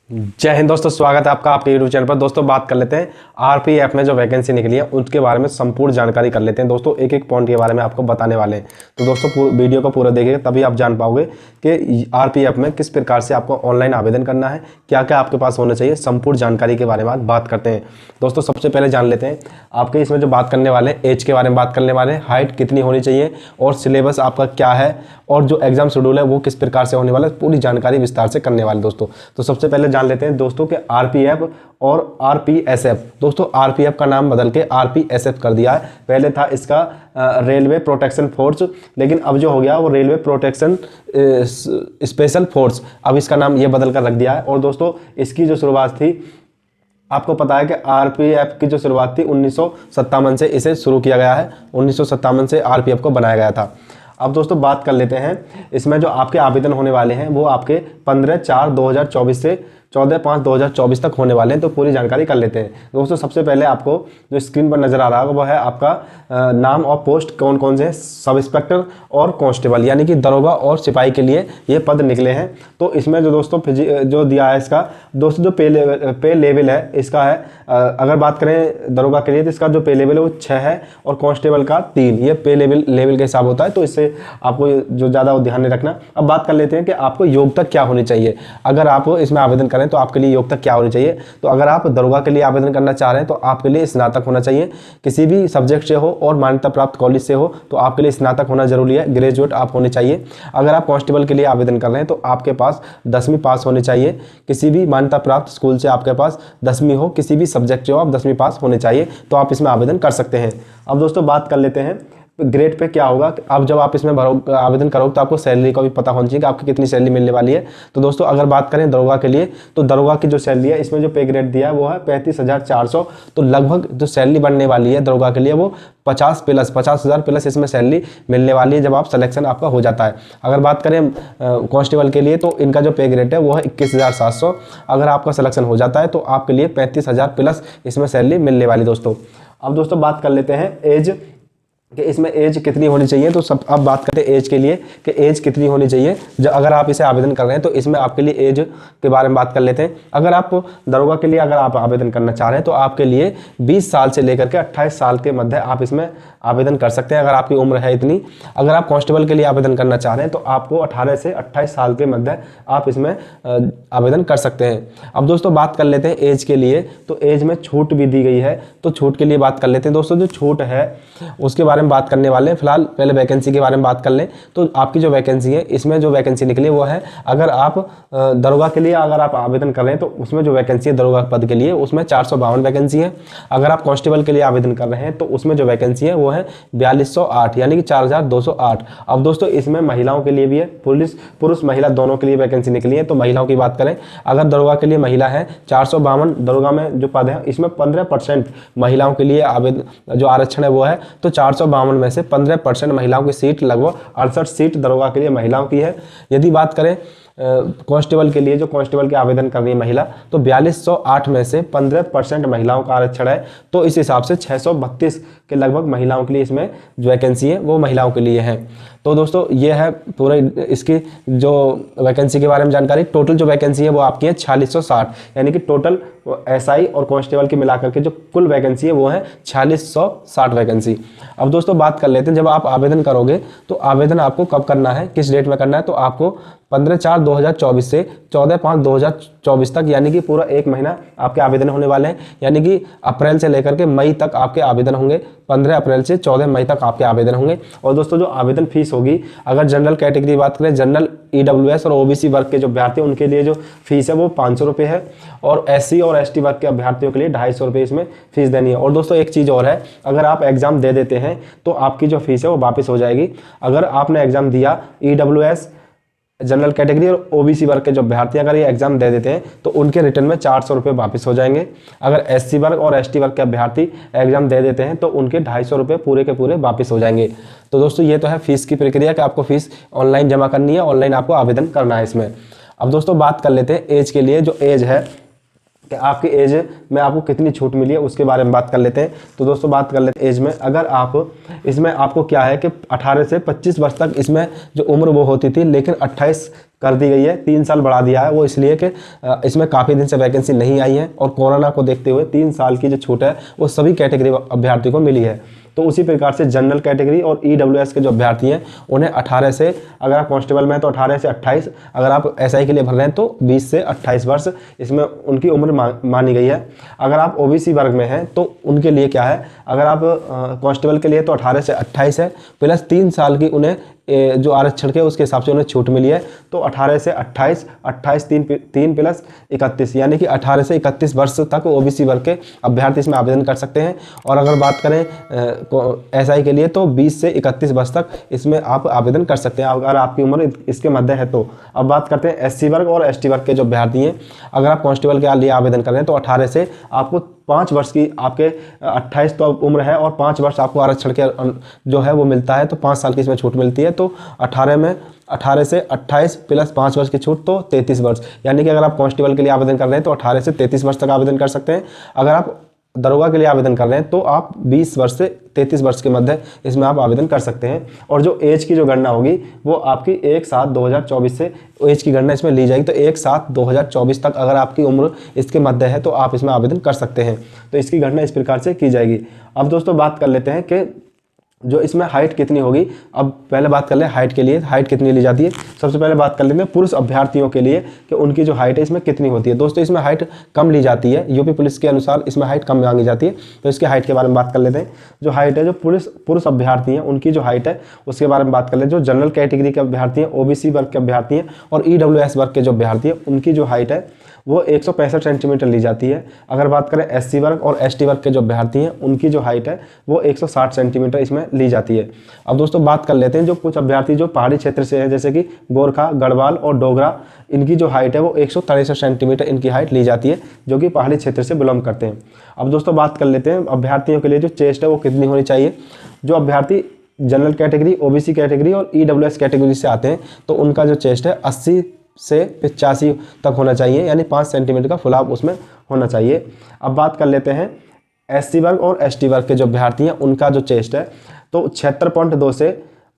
जय हिंद दोस्तों, स्वागत है आपका आपके यूट्यूब चैनल पर। दोस्तों बात कर लेते हैं आरपीएफ में जो वैकेंसी निकली है उसके बारे में संपूर्ण जानकारी कर लेते हैं। दोस्तों एक एक पॉइंट के बारे में आपको बताने वाले हैं, तो दोस्तों वीडियो को पूरा देखिएगा तभी आप जान पाओगे कि आरपीएफ में किस प्रकार से आपको ऑनलाइन आवेदन करना है, क्या क्या आपके पास होना चाहिए। संपूर्ण जानकारी के बारे में आज बात करते हैं। दोस्तों सबसे पहले जान लेते हैं आपके इसमें जो बात करने वाले हैं एज के बारे में बात करने वाले हैं, हाइट कितनी होनी चाहिए और सिलेबस आपका क्या है और जो एग्जाम शेड्यूल है वो किस प्रकार से होने वाला है, पूरी जानकारी विस्तार से करने वाले दोस्तों। तो सबसे पहले जान लेते हैं दोस्तों कि आरपीएफ और आरपीएसएफ। दोस्तों आरपीएफ का नाम बदल के आरपीएसएफ कर दिया है। पहले था इसका रेलवे प्रोटेक्शन फोर्स, लेकिन अब जो हो गया वो रेलवे प्रोटेक्शन स्पेशल फोर्स, अब इसका नाम ये बदल कर रख दिया है। और दोस्तों इसकी जो शुरुआत थी, आपको पता है कि आरपीएफ की जो शुरुआत थी 1957 से इसे शुरू किया गया है। 1957 से आरपीएफ को बनाया गया था। अब दोस्तों बात कर लेते हैं इसमें जो आपके आवेदन होने वाले हैं वो आपके 15/4/2024 से 14/5/2024 तक होने वाले हैं। तो पूरी जानकारी कर लेते हैं दोस्तों। सबसे पहले आपको जो स्क्रीन पर नजर आ रहा होगा वो है आपका नाम और पोस्ट कौन कौन से हैं, सब इंस्पेक्टर और कांस्टेबल, यानी कि दरोगा और सिपाही के लिए ये पद निकले हैं। तो इसमें जो दोस्तों जो दिया है इसका दोस्तों जो पे लेवल है इसका है, अगर बात करें दरोगा के लिए तो इसका जो पे लेवल है वो 6 है और कांस्टेबल का 3। ये पे लेवल के हिसाब होता है, तो इससे आपको जो ज़्यादा ध्यान नहीं रखना। अब बात कर लेते हैं कि आपको योग्यता क्या होनी चाहिए अगर आप इसमें आवेदन करें तो आपके लिए योग्यता क्या होनी चाहिए। तो अगर आप दरोगा के लिए आवेदन करना चाह रहे हैं तो आपके लिए स्नातक होना चाहिए, किसी भी सब्जेक्ट से हो और मान्यता प्राप्त कॉलेज से हो तो आपके लिए स्नातक होना जरूरी है, ग्रेजुएट आप होने चाहिए। अगर आप कांस्टेबल के लिए आवेदन कर रहे हैं तो आपके पास 10वीं पास होनी चाहिए, किसी भी मान्यता प्राप्त स्कूल से आपके पास 10वीं हो, किसी भी सब्जेक्ट से हो आप 10वीं पास होने चाहिए, तो आप इसमें आवेदन कर सकते हैं। अब दोस्तों बात कर लेते हैं ग्रेड पे क्या होगा। अब जब आप इसमें आवेदन करोगे तो आपको सैलरी का भी पता होना चाहिए कि आपकी कितनी सैलरी मिलने वाली है। तो दोस्तों अगर बात करें दरोगा के लिए तो दरोगा की जो सैलरी है इसमें जो पे ग्रेड दिया है वो है 35,400। तो लगभग जो सैलरी बनने वाली है दरोगा के लिए वो 50,000 प्लस इसमें सैलरी मिलने वाली है जब आप सिलेक्शन आपका हो जाता है। अगर बात करें कांस्टेबल के लिए तो इनका जो पे ग्रेड है वो है 21,700। अगर आपका सिलेक्शन हो जाता है तो आपके लिए 35,000 प्लस इसमें सैलरी मिलने वाली दोस्तों। अब दोस्तों बात कर लेते हैं एज कि इसमें एज कितनी होनी चाहिए। तो सब अब बात करते हैं एज के लिए कि एज कितनी होनी चाहिए जो अगर आप इसे आवेदन कर रहे हैं तो इसमें आपके लिए एज के बारे में बात कर लेते हैं। अगर आप दरोगा के लिए अगर आप आवेदन करना चाह रहे हैं तो आपके लिए 20 साल से लेकर के 28 साल के मध्य आप इसमें आवेदन कर सकते हैं अगर आपकी उम्र है इतनी। अगर आप कांस्टेबल के लिए आवेदन करना चाह रहे हैं तो आपको 18 से 28 साल के मध्य आप इसमें आवेदन कर सकते हैं। अब दोस्तों बात कर लेते हैं एज के लिए, तो एज में छूट भी दी गई है, तो छूट के लिए बात कर लेते हैं दोस्तों। जो छूट है उसके बारे में बात करने वाले हैं। फिलहाल पहले वैकेंसी के बारे में बात कर लें तो आपकी जो वैकेंसी है इसमें जो वैकेंसी निकली वो है, अगर आप दरोगा के लिए अगर आप आवेदन कर रहे हैं तो उसमें जो वैकेंसी है दरोगा पद के लिए उसमें 452 वैकेंसी है। अगर आप कांस्टेबल के लिए आवेदन कर रहे हैं तो उसमें जो वैकेंसी है वो है 4208 यानी कि 4208। अब दोस्तों इसमें महिलाओं के लिए भी है, पुरुष महिला दोनों के लिए वैकेंसी निकली है। तो महिलाओं की बात करें, अगर दरोगा के लिए महिला है 452 दरोगा में जो पद है इसमें 15% महिलाओं के लिए आवेदन जो आरक्षण है वो है। तो 452 में से 15% महिलाओं की सीट, लगभग 68 सीट दरोगा के लिए महिलाओं की है। यदि बात करें कांस्टेबल के लिए, जो कांस्टेबल के आवेदन कर रही है महिला, तो 4208 में से 15% महिलाओं का आरक्षण है। तो इस हिसाब से 632 के लगभग महिलाओं के लिए इसमें जो वैकेंसी है वो महिलाओं के लिए है। तो दोस्तों ये है पूरे इसकी जो वैकेंसी के बारे में जानकारी। टोटल जो वैकेंसी है वो आपकी है 4660, यानी कि टोटल एसआई और कांस्टेबल के मिलाकर के जो कुल वैकेंसी है वो है 4660 वैकेंसी। अब दोस्तों बात कर लेते हैं जब आप आवेदन करोगे तो आवेदन आपको कब करना है, किस डेट में करना है। तो आपको 15/4/2024 से 14/5/2024 तक, यानी कि पूरा 1 महीना आपके आवेदन होने वाले हैं। यानी कि अप्रैल से लेकर के मई तक आपके आवेदन होंगे, 15 अप्रैल से 14 मई तक आपके आवेदन होंगे। और दोस्तों जो आवेदन फीस होगी, अगर जनरल कैटेगरी बात करें, जनरल ईडब्ल्यूएस और ओबीसी वर्ग के जो अभ्यर्थी उनके लिए जो फीस है वो 500 रुपये है और एससी और एसटी वर्ग के अभ्यर्थियों के लिए 250 रुपये इसमें फीस देनी है। और दोस्तों एक चीज़ और है, अगर आप एग्जाम दे देते हैं तो आपकी जो फीस है वो वापस हो जाएगी। अगर आपने एग्जाम दिया ईडब्ल्यूएस, जनरल कैटेगरी और ओबीसी वर्ग के जो अभ्यर्थी अगर ये एग्जाम दे देते हैं तो उनके रिटर्न में 400 रुपये वापस हो जाएंगे। अगर एससी वर्ग और एसटी वर्ग के अभ्यर्थी एग्जाम दे देते हैं तो उनके 250 रुपये पूरे के पूरे वापस हो जाएंगे। तो दोस्तों ये तो है फीस की प्रक्रिया कि आपको फीस ऑनलाइन जमा करनी है, ऑनलाइन आपको आवेदन करना है इसमें। अब दोस्तों बात कर लेते हैं एज के लिए। जो एज है कि आपकी एज में आपको कितनी छूट मिली है उसके बारे में बात कर लेते हैं। तो दोस्तों बात कर लेते हैं एज में। अगर आप इसमें आपको क्या है कि 18 से 25 वर्ष तक इसमें जो उम्र वो होती थी, लेकिन 28 कर दी गई है, 3 साल बढ़ा दिया है। वो इसलिए कि इसमें काफ़ी दिन से वैकेंसी नहीं आई है और कोरोना को देखते हुए 3 साल की जो छूट है वो सभी कैटेगरी अभ्यर्थी को मिली है। तो उसी प्रकार से जनरल कैटेगरी और ईडब्ल्यूएस के जो अभ्यर्थी हैं उन्हें 18 से, अगर आप कांस्टेबल में हैं तो 18 से 28, अगर आप एसआई के लिए भर रहे हैं तो 20 से 28 वर्ष इसमें उनकी उम्र मानी गई है। अगर आप ओबीसी वर्ग में हैं तो उनके लिए क्या है, अगर आप कांस्टेबल के लिए तो 18 से 28 है, प्लस 3 साल की उन्हें जो आरक्षण के उसके हिसाब से उन्हें छूट मिली है। तो 18 से 28, 28 3 प्लस 31, यानी कि 18 से 31 वर्ष तक ओबीसी वर्ग के अभ्यर्थी इसमें आवेदन कर सकते हैं। और अगर बात करें एसआई के लिए तो 20 से 31 वर्ष तक इसमें आप आवेदन कर सकते हैं, अगर आपकी उम्र इसके मध्य है तो। अब बात करते हैं एससी वर्ग और एसटी वर्ग के जो अभ्यर्थी हैं। अगर आप कांस्टेबल के लिए आवेदन कर रहे हैं तो 18 से आपको 5 वर्ष की, आपके 28 तो उम्र है और 5 वर्ष आपको आरक्षण के जो है वो मिलता है, तो 5 साल की इसमें छूट मिलती है। तो 18 से 28 प्लस 5 वर्ष की छूट तो 33 वर्ष, यानी कि अगर आप कांस्टेबल के लिए आवेदन कर रहे हैं तो 18 से 33 वर्ष तक आवेदन कर सकते हैं। अगर आप दरोगा के लिए आवेदन कर रहे हैं तो आप 20 वर्ष से 33 वर्ष के मध्य इसमें आप आवेदन कर सकते हैं। और जो एज की जो गणना होगी वो आपकी 1/7/2024 से एज की गणना इसमें ली जाएगी। तो 1/7/2024 तक अगर आपकी उम्र इसके मध्य है तो आप इसमें आवेदन कर सकते हैं। तो इसकी गणना इस प्रकार से की जाएगी। अब दोस्तों बात कर लेते हैं कि जो इसमें हाइट कितनी होगी। अब पहले बात कर ले हाइट के लिए, हाइट कितनी ली जाती है। सबसे पहले बात कर लेते हैं पुरुष अभ्यर्थियों के लिए कि उनकी जो हाइट है इसमें कितनी होती है। दोस्तों इसमें हाइट कम ली जाती है, यूपी पुलिस के अनुसार इसमें हाइट कम मांगी जाती है। तो इसके हाइट के बारे में बात कर लेते हैं। जो हाइट है, जो पुरुष अभ्यर्थी हैं उनकी जो हाइट है उसके बारे में बात कर लेते हैं। जो जनरल कैटेगरी के अभ्यर्थी हैं, ओबीसी वर्ग के अभ्यर्थी हैं और ईडब्ल्यूएस वर्ग के जो अभ्यर्थी हैं उनकी जो हाइट है वो 165 सेंटीमीटर ली जाती है। अगर बात करें एससी वर्ग और एसटी वर्ग के जो अभ्यर्थी हैं उनकी जो हाइट है वो 160 सेंटीमीटर इसमें ली जाती है। अब दोस्तों बात कर लेते हैं जो कुछ अभ्यर्थी जो पहाड़ी क्षेत्र से हैं, जैसे कि गोरखा, गढ़वाल और डोगरा, इनकी जो हाइट है वो 163 सेंटीमीटर इनकी हाइट ली जाती है, जो कि पहाड़ी क्षेत्र से बिलोंग करते हैं। अब दोस्तों बात कर लेते हैं अभ्यर्थियों के लिए जो चेस्ट है वो कितनी होनी चाहिए। जो अभ्यर्थी जनरल कैटेगरी, ओबीसी कैटेगरी और ईडब्ल्यूएस कैटेगरी से आते हैं तो उनका जो चेस्ट है 80 से 85 तक होना चाहिए, यानी 5 सेंटीमीटर का फुलाव उसमें होना चाहिए। अब बात कर लेते हैं एससी वर्ग और एसटी वर्ग के जो अभ्यर्थी हैं उनका जो चेस्ट है तो 76.2 से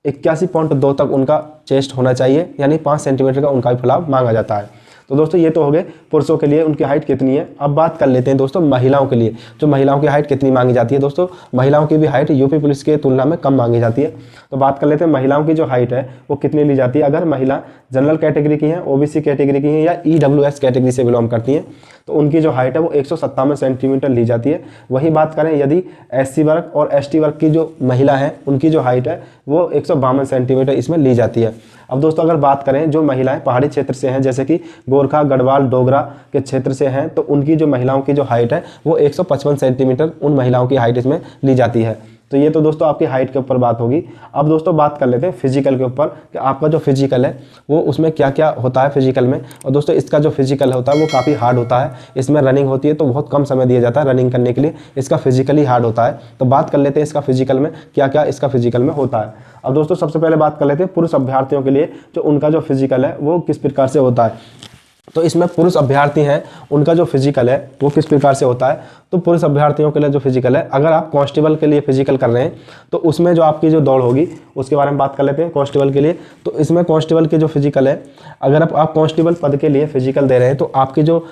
81.2 तक उनका चेस्ट होना चाहिए, यानी 5 सेंटीमीटर का उनका भी फुलाव मांगा जाता है। तो दोस्तों ये तो हो गए पुरुषों के लिए उनकी हाइट कितनी है। अब बात कर लेते हैं दोस्तों महिलाओं के लिए, जो महिलाओं की हाइट कितनी मांगी जाती है। दोस्तों महिलाओं की भी हाइट यूपी पुलिस के तुलना में कम मांगी जाती है। तो बात कर लेते हैं महिलाओं की जो हाइट है वो कितनी ली जाती है। अगर महिला जनरल कैटेगरी की हैं, ओबीसी कैटेगरी की हैं या ईडब्ल्यूएस कैटेगरी से बिलोंग करती हैं तो उनकी जो हाइट है वो 157 सेंटीमीटर ली जाती है। वही बात करें यदि एससी वर्ग और एसटी वर्ग की जो महिला हैं उनकी जो हाइट है वो 152 सेंटीमीटर इसमें ली जाती है। अब दोस्तों अगर बात करें जो महिलाएं पहाड़ी क्षेत्र से हैं, जैसे कि गोरखा, गढ़वाल, डोगरा के क्षेत्र से हैं, तो उनकी जो महिलाओं की जो हाइट है वो 155 सेंटीमीटर उन महिलाओं की हाइट इसमें ली जाती है। तो ये तो दोस्तों आपकी हाइट के ऊपर बात होगी। अब दोस्तों बात कर लेते हैं फिजिकल के ऊपर कि आपका जो फिजिकल है वो उसमें क्या क्या होता है फिजिकल में। और दोस्तों इसका जो फिजिकल होता है वो काफ़ी हार्ड होता है। इसमें रनिंग होती है तो बहुत कम समय दिया जाता है रनिंग करने के लिए, इसका फिजिकली हार्ड होता है। तो बात कर लेते हैं इसका फिजिकल में क्या क्या इसका फिजिकल में होता है। अब दोस्तों सबसे पहले बात कर लेते हैं पुरुष अभ्यर्थियों के लिए जो उनका जो फिजिकल है वो किस प्रकार से होता है। तो इसमें पुरुष अभ्यर्थी हैं उनका जो फिजिकल है वो किस प्रकार से होता है। तो पुरुष अभ्यर्थियों के लिए जो फिजिकल है, अगर आप कांस्टेबल के लिए फिजिकल कर रहे हैं तो उसमें जो आपकी जो दौड़ होगी उसके बारे में बात कर लेते हैं कांस्टेबल के लिए। तो इसमें कांस्टेबल के जो फिजिकल है, अगर आप कांस्टेबल पद के लिए फिजिकल दे रहे हैं तो आपकी जो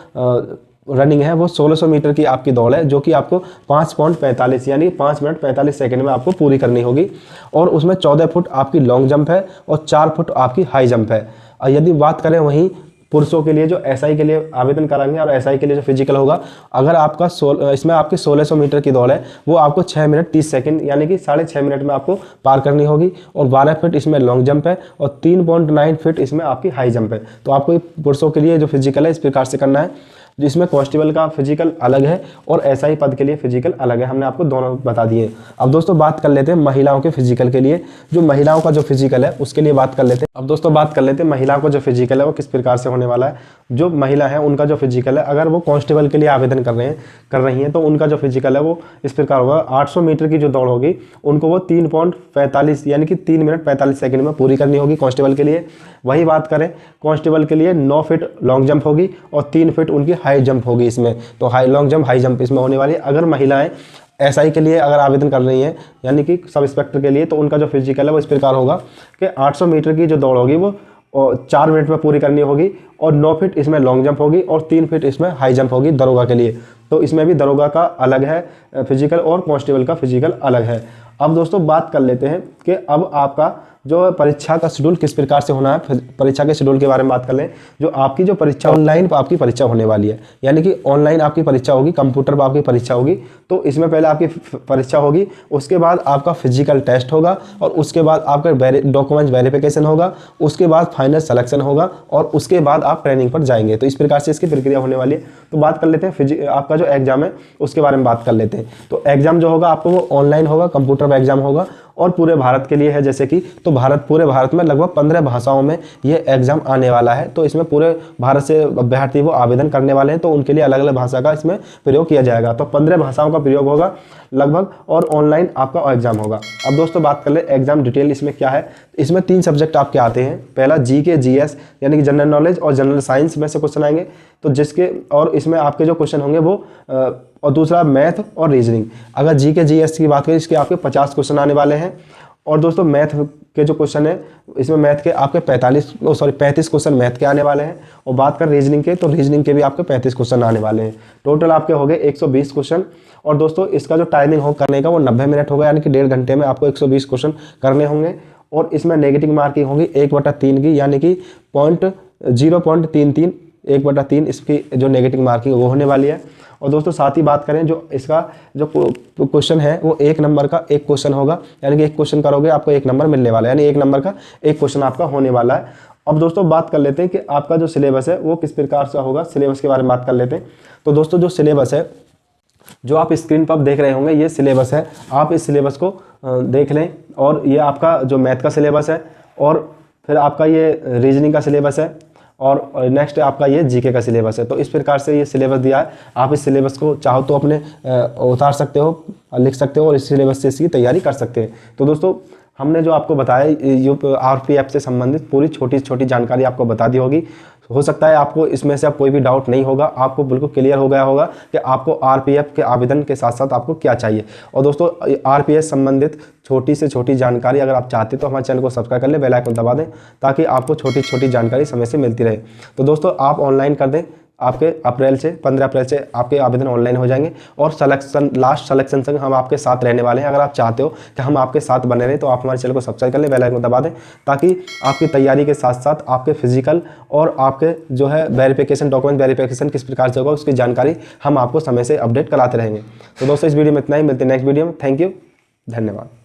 रनिंग है वो 1600 मीटर की आपकी दौड़ है, जो कि आपको 5.45 यानी 5 मिनट 45 सेकंड में आपको पूरी करनी होगी। और उसमें 14 फुट आपकी लॉन्ग जंप है और 4 फुट आपकी हाई जंप है। और यदि बात करें वहीं पुरुषों के लिए जो एसआई के लिए आवेदन कराएंगे और एसआई के लिए जो फिजिकल होगा, अगर आपका इसमें आपकी 1600 मीटर की दौड़ है वो आपको 6 मिनट 30 सेकंड यानी कि 6.5 मिनट में आपको पार करनी होगी। और 12 फीट इसमें लॉन्ग जंप है और 3.9 फीट इसमें आपकी हाई जंप है। तो आपको पुरुषों के लिए जो फिजिकल है इस प्रकार से करना है, जिसमें कांस्टेबल का फिजिकल अलग है और एसआई पद के लिए फिजिकल अलग है। हमने आपको दोनों बता दिए। अब दोस्तों बात कर लेते हैं महिलाओं के फिजिकल के लिए, जो महिलाओं का जो फिजिकल है उसके लिए बात कर लेते हैं। अब दोस्तों बात कर लेते हैं महिलाओं का जो फिजिकल है वो किस प्रकार से होने वाला है। जो महिला है उनका जो फिजिकल है, अगर वो कांस्टेबल के लिए आवेदन कर रही हैं तो उनका जो फिजिकल है वो इस प्रकार होगा। 800 मीटर की जो दौड़ होगी उनको वो 3.45 यानी कि 3 मिनट 45 सेकंड में पूरी करनी होगी कांस्टेबल के लिए। वही बात करें कांस्टेबल के लिए 9 फीट लॉन्ग जंप होगी और 3 फीट उनकी हाई जंप होगी इसमें, तो high long jump high jump इसमें होने वाली है। अगर महिलाएं एसआई के लिए अगर आवेदन कर रही हैं, यानी कि सब इंस्पेक्टर के लिए, तो उनका जो फिजिकल है वो इस प्रकार होगा कि 800 मीटर की जो दौड़ होगी वो 4 मिनट में पूरी करनी होगी, और 9 फीट इसमें लॉन्ग जंप होगी, और 3 फीट इसमें हाई जंप होगी दरोगा के लिए। तो इसमें भी दरोगा का अलग है फिजिकल, और कांस्टेबल का फिजिकल अलग है। अब दोस्तों बात कर लेते हैं कि अब आपका जो परीक्षा का शेड्यूल किस प्रकार से होना है। परीक्षा के शेड्यूल के बारे में बात कर लें। जो आपकी जो परीक्षा ऑनलाइन आपकी परीक्षा होने वाली है, यानी कि ऑनलाइन आपकी परीक्षा होगी, कंप्यूटर पर आपकी परीक्षा होगी। तो इसमें पहले आपकी परीक्षा होगी, उसके बाद आपका फिजिकल टेस्ट होगा, और उसके बाद आपका डॉक्यूमेंट वेरिफिकेशन होगा, उसके बाद फाइनल सिलेक्शन होगा, और उसके बाद आप ट्रेनिंग पर जाएंगे। तो इस प्रकार से इसकी प्रक्रिया होने वाली है। तो बात कर लेते हैं आपका जो एग्जाम है उसके बारे में बात कर लेते हैं। तो एग्जाम जो होगा आपको वो ऑनलाइन होगा, कंप्यूटर पर एग्जाम होगा, और पूरे भारत के लिए है जैसे कि, तो पूरे भारत में लगभग 15 भाषाओं में ये एग्जाम आने वाला है। तो इसमें पूरे भारत से अभ्यर्थी वो आवेदन करने वाले हैं, तो उनके लिए अलग अलग भाषा का इसमें प्रयोग किया जाएगा। तो 15 भाषाओं का प्रयोग होगा लगभग, और ऑनलाइन आपका एग्जाम होगा। अब दोस्तों बात कर ले एग्जाम डिटेल इसमें क्या है। इसमें 3 सब्जेक्ट आपके आते हैं। पहला जीके जीएस यानी कि जनरल नॉलेज और जनरल साइंस में से क्वेश्चन आएंगे, तो जिसके और इसमें आपके जो क्वेश्चन होंगे वो और दूसरा मैथ और रीजनिंग। अगर जीके जीएस की बात करें, इसके आपके 50 क्वेश्चन आने वाले हैं। और दोस्तों मैथ के जो क्वेश्चन है, इसमें मैथ के आपके 35 क्वेश्चन मैथ के आने वाले हैं। और बात कर रीजनिंग के, तो रीजनिंग के भी आपके 35 क्वेश्चन आने वाले हैं। टोटल आपके हो गए 120 क्वेश्चन। और दोस्तों इसका जो टाइमिंग हो करने का वो 90 मिनट होगा, यानी कि 1.5 घंटे में आपको 120 क्वेश्चन करने होंगे। और इसमें नेगेटिव मार्किंग होगी 1/3 की, यानी कि 0.33 1/3 इसकी जो नेगेटिव मार्किंग वो होने वाली है। और दोस्तों साथ ही बात करें, जो इसका जो क्वेश्चन है वो 1 नंबर का 1 क्वेश्चन होगा, यानी कि 1 क्वेश्चन करोगे आपको 1 नंबर मिलने वाला है, यानी 1 नंबर का 1 क्वेश्चन आपका होने वाला है। अब दोस्तों बात कर लेते हैं कि आपका जो सिलेबस है वो किस प्रकार से होगा। सिलेबस के बारे में बात कर लेते हैं। तो दोस्तों जो सिलेबस है, जो आप स्क्रीन पर देख रहे होंगे, ये सिलेबस है। आप इस सिलेबस को देख लें। और ये आपका जो मैथ का सिलेबस है, और फिर आपका ये रीजनिंग का सिलेबस है, और नेक्स्ट आपका ये जीके का सिलेबस है। तो इस प्रकार से ये सिलेबस दिया है। आप इस सिलेबस को चाहो तो अपने उतार सकते हो, लिख सकते हो, और इस सिलेबस से इसकी तैयारी कर सकते हैं। तो दोस्तों हमने जो आपको बताया आरपीएफ से संबंधित पूरी छोटी छोटी जानकारी आपको बता दी होगी। हो सकता है आपको इसमें से अब कोई भी डाउट नहीं होगा, आपको बिल्कुल क्लियर हो गया होगा कि आपको आरपीएफ के आवेदन के साथ साथ आपको क्या चाहिए। और दोस्तों आरपीएफ संबंधित छोटी से छोटी जानकारी अगर आप चाहते हैं तो हमारे चैनल को सब्सक्राइब कर लें, बेल आइकन दबा दें, ताकि आपको छोटी छोटी जानकारी समय से मिलती रहे। तो दोस्तों आप ऑनलाइन कर दें, आपके 15 अप्रैल से आपके आवेदन ऑनलाइन हो जाएंगे। और लास्ट सिलेक्शन तक हम आपके साथ रहने वाले हैं। अगर आप चाहते हो कि हम आपके साथ बने रहें, तो आप हमारे चैनल को सब्सक्राइब कर लें, बेल आइकन दबा दें, ताकि आपकी तैयारी के साथ साथ आपके फिजिकल और आपके जो है वेरिफिकेशन, डॉक्यूमेंट वेरिफिकेशन किस प्रकार से होगा उसकी जानकारी हम आपको समय से अपडेट कराते रहेंगे। तो दोस्तों इस वीडियो में इतना ही, मिलते हैं नेक्स्ट वीडियो में। थैंक यू, धन्यवाद।